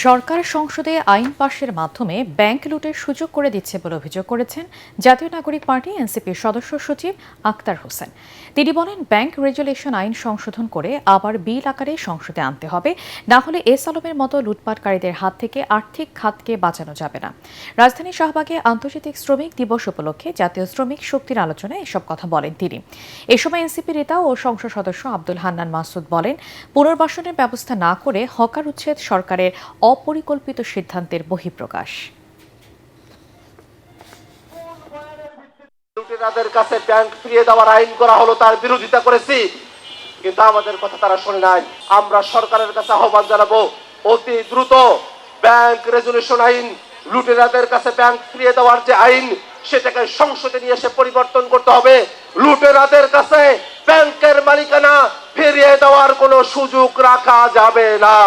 সরকার সংসদে আইন পাশের মাধ্যমে ব্যাংক লুটের সুযোগ করে দিচ্ছে বলে অভিযোগ করেছেন জাতীয় নাগরিক পার্টি এনসিপির সদস্য সচিব আক্তার হোসেন। তিনি বলেন, ব্যাংক রেগুলেশন আইন সংশোধন করে আবার বিল আকারে সংসদে আনতে হবে, না হলে এস আলমের মতো লুটপাটকারীদের হাত থেকে আর্থিক খাতকে বাঁচানো যাবে না। রাজধানী শাহবাগে আন্তর্জাতিক শ্রমিক দিবস উপলক্ষে জাতীয় শ্রমিক শক্তির আলোচনায় এসব কথা বলেন তিনি। এ সময় এনসিপি নেতা ও সংসদ সদস্য আব্দুল হান্নান মাসুদ বলেন, পুনর্বাসনের ব্যবস্থা না করে হকার উচ্ছেদ সরকারের অপরিকল্পিত সিদ্ধান্তের বহিঃপ্রকাশ। লুটেরাদের কাছে ব্যাংক ফিরিয়ে দেওয়ার আইন করা হলো, তার বিরোধিতা করেছি, কিন্তু আমাদের কথা তারা শোনে নাই। আমরা সরকারের কাছে আহ্বান জানাবো, অতি দ্রুত ব্যাংক রেজুলেশন আইন, লুটেরাদের কাছে ব্যাংক ফিরিয়ে দেওয়ার যে আইন, সেটাকে সংসদে নিয়ে এসে পরিবর্তন করতে হবে। লুটেরাদের কাছে ব্যাংকের মালিকানা ফিরিয়ে দেওয়ার কোনো সুযোগ রাখা যাবে না।